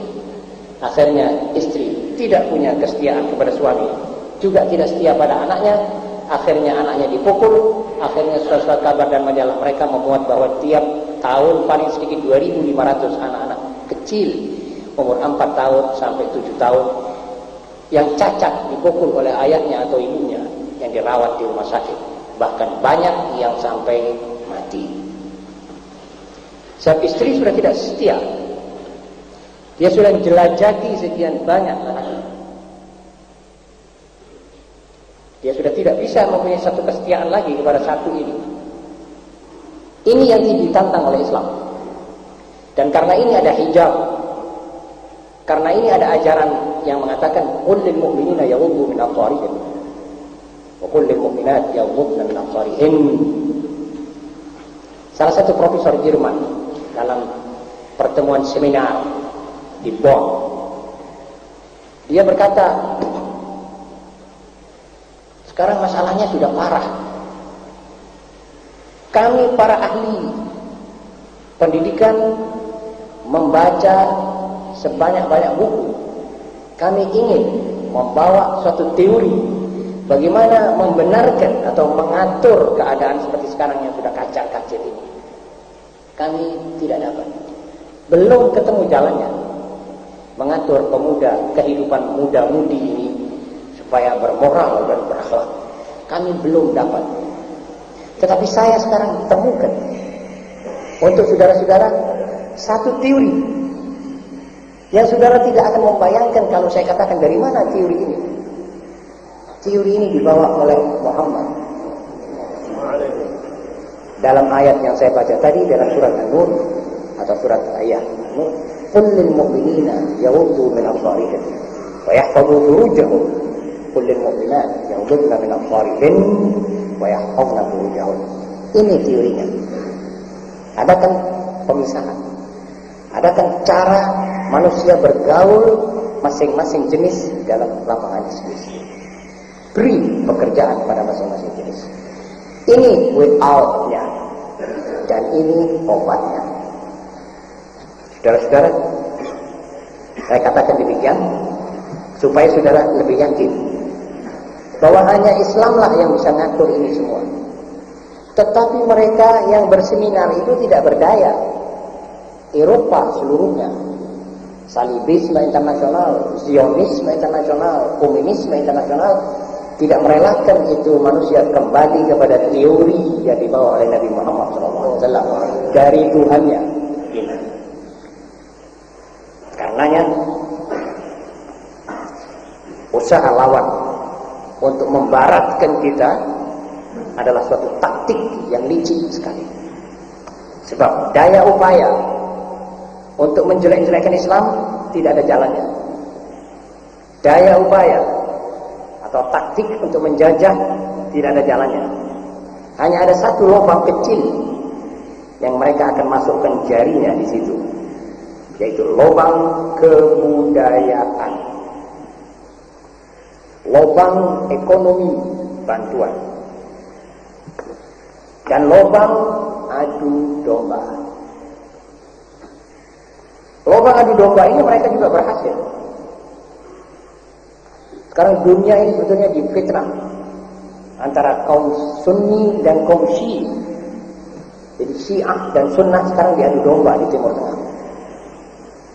Akhirnya istri tidak punya kesetiaan kepada suami, juga tidak setia pada anaknya. Akhirnya anaknya dipukul. Akhirnya surat-surat kabar dan majalah mereka memuat bahwa tiap tahun paling sedikit 2.500 anak-anak kecil umur 4 tahun sampai 7 tahun yang cacat dipukul oleh ayahnya atau ibunya yang dirawat di rumah sakit. Bahkan banyak yang sampai mati. Sebab istri sudah tidak setia. Dia sudah menjelajahi sekian banyak anaknya. Dia sudah tidak bisa mempunyai satu kesetiaan lagi kepada satu ini. Ini yang ditantang oleh Islam. Dan karena ini ada hijab, karena ini ada ajaran yang mengatakan qul lil mu'minina yaghuddu min absarihim wa qul lil mu'minati yaghuddna min absarihin. Salah satu profesor Jerman dalam pertemuan seminar di Bonn, dia berkata, sekarang masalahnya sudah parah. Kami para ahli pendidikan membaca sebanyak-banyak buku. Kami ingin membawa suatu teori bagaimana membenarkan atau mengatur keadaan seperti sekarang yang sudah kacak-kacir ini. Kami tidak dapat. Belum ketemu jalannya mengatur pemuda, kehidupan muda-mudi ini supaya bermoral dan berakhlak. Kami belum dapat. Tetapi saya sekarang temukan untuk saudara-saudara satu teori yang saudara tidak akan membayangkan kalau saya katakan dari mana teori ini. Teori ini dibawa oleh Muhammad dalam ayat yang saya baca tadi dalam surat An-Nur atau surat ayat An-Nur, qul lil mu'minina yaghuddu min absarihim wa yahfazu furujahum. Qul lil mu'minat yaghuddna min absarihin wa yahfazna furujahum. Ini teorinya. Adakan pemisahan. Adakan cara manusia bergaul masing-masing jenis dalam lapangan diskusi. Beri pekerjaan pada masing-masing jenis. Ini way out-nya dan ini obatnya. Saudara-saudara, saya katakan demikian supaya saudara lebih yakin bahwa hanya Islamlah yang bisa ngatur ini semua. Tetapi mereka yang berseminar itu tidak berdaya. Eropa seluruhnya, salibisme internasional, Zionisme internasional, komunisme internasional, tidak merelakan itu manusia kembali kepada teori yang dibawa oleh Nabi Muhammad SAW dari Tuhannya. Karenanya usaha lawan untuk membaratkan kita adalah suatu taktik yang licik sekali. Sebab daya upaya untuk menjelek-jelekkan Islam tidak ada jalannya. Daya upaya atau taktik untuk menjajah tidak ada jalannya. Hanya ada satu lubang kecil yang mereka akan masukkan jarinya di situ, yaitu lubang kebudayaan. lubang ekonomi bantuan, dan lubang adu domba. Lubang adu domba ini mereka juga berhasil. Sekarang dunia ini sebetulnya difitnah antara kaum Sunni dan kaum Syi'i. Jadi Syiah dan Sunnah sekarang diadu domba di Timur Tengah.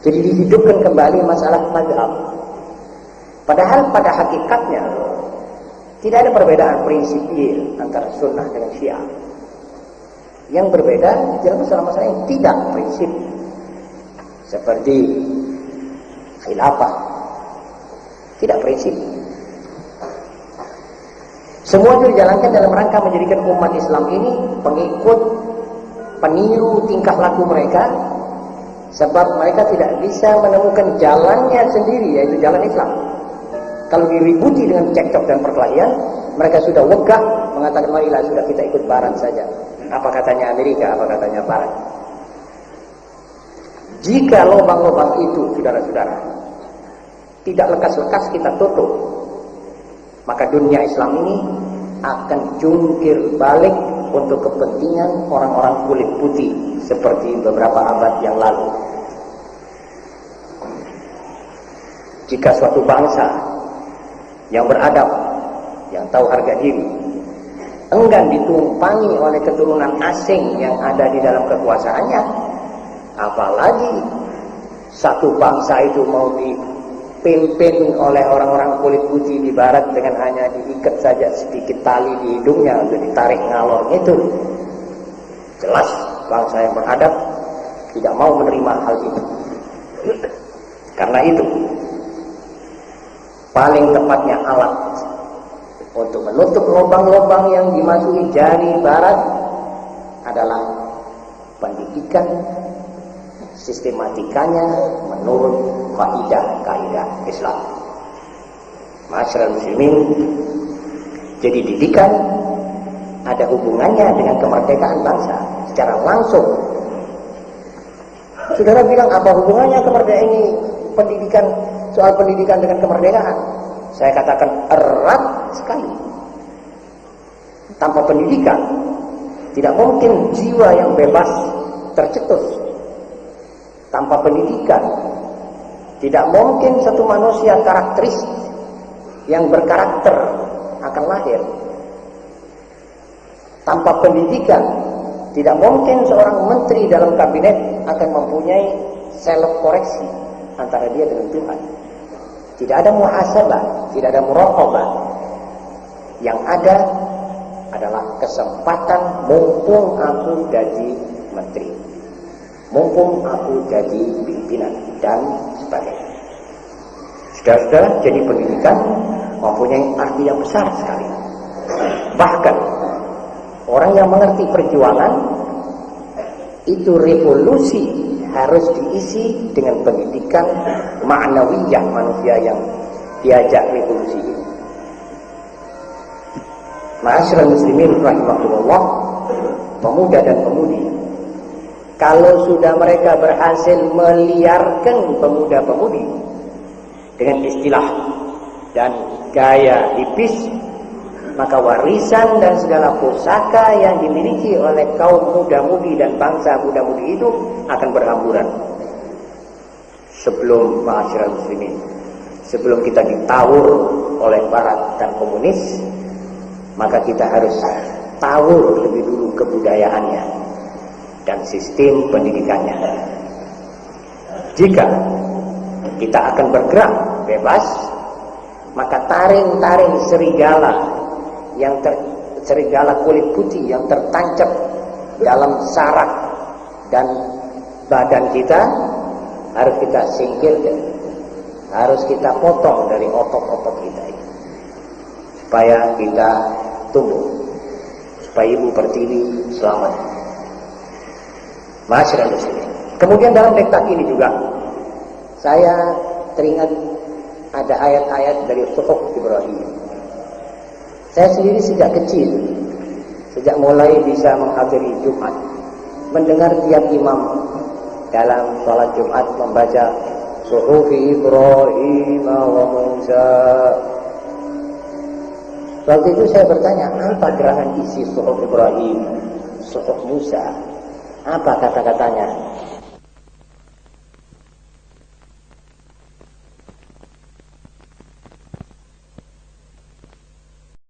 Jadi dihidupkan kembali masalah mazhab. Padahal pada hakikatnya tidak ada perbedaan prinsipil antara Sunnah dengan Syiah. Yang berbeda dalam masalah-masalah yang tidak prinsip, seperti khilafah, tidak prinsip. Semua itu dijalankan dalam rangka menjadikan umat Islam ini pengikut, peniru tingkah laku mereka, sebab mereka tidak bisa menemukan jalannya sendiri, yaitu jalan Islam. Kalau diributi dengan cekcok dan perkelahian, mereka sudah wegah mengatakan, marilah sudah kita ikut Barat saja. Apa katanya Amerika, apa katanya Barat. Jika lubang-lubang itu, saudara-saudara, tidak lekas-lekas kita tutup, maka dunia Islam ini akan jungkir balik untuk kepentingan orang-orang kulit putih seperti beberapa abad yang lalu. Jika suatu bangsa yang beradab, yang tahu harga diri, enggan ditumpangi oleh keturunan asing yang ada di dalam kekuasaannya, apalagi satu bangsa itu mau dipimpin oleh orang-orang kulit putih di Barat dengan hanya diikat saja sedikit tali di hidungnya untuk ditarik ngalor itu. Jelas bangsa yang beradab tidak mau menerima hal itu. Karena itu paling tepatnya alat untuk menutup lubang-lubang yang dimasuki jari Barat adalah pendidikan sistematikanya menurut kaidah-kaidah Islam. Masyarakat muslimin, jadi didikan ada hubungannya dengan kemerdekaan bangsa secara langsung. Saudara bilang, apa hubungannya kemerdekaan ini, pendidikan, soal pendidikan dengan kemerdekaan? Saya katakan erat sekali. Tanpa pendidikan tidak mungkin jiwa yang bebas tercetus. Tanpa pendidikan tidak mungkin satu manusia karakteristik yang berkarakter akan lahir. Tanpa pendidikan tidak mungkin seorang menteri dalam kabinet akan mempunyai self koreksi antara dia dengan Tuhan. Tidak ada muhasabah, tidak ada muraqabah. Yang ada adalah kesempatan mumpung aku jadi menteri, mumpung aku jadi pimpinan, dan sebagainya. Saudara-saudara, jadi pendidikan mempunyai arti yang besar sekali. Bahkan orang yang mengerti perjuangan itu, revolusi harus diisi dengan pendidikan ma'nawiyah manusia yang diajak revolusi ini. Ma'asyiral muslimin rahimahullah, pemuda dan pemudi, kalau sudah mereka berhasil meliarkan pemuda-pemudi dengan istilah dan gaya hipis, maka warisan dan segala pusaka yang dimiliki oleh kaum muda-mudi dan bangsa muda-mudi itu akan berhamburan. Sebelum ma'asyiral muslimin, sebelum kita ditawur oleh Barat dan komunis, maka kita harus tawur lebih dulu kebudayaannya dan sistem pendidikannya. Jika kita akan bergerak bebas, maka taring-taring serigala serigala kulit putih yang tertancap dalam saraf dan badan kita harus kita singkirkan, harus kita potong dari otot-otot kita ini, supaya kita tumbuh, supaya Ibu Pertiwi selamat. Masyarakat muslimin. Kemudian dalam diktat ini juga saya teringat ada ayat-ayat dari Suhuf Ibrahim. Saya sendiri sejak kecil, sejak mulai bisa menghadiri Jumat, mendengar tiap imam dalam sholat Jumat membaca Suhuf Ibrahim wa Musa, Waktu itu saya bertanya, apa gerangan isi suhuf Ibrahim, suhuf Musa? Apa kata-katanya?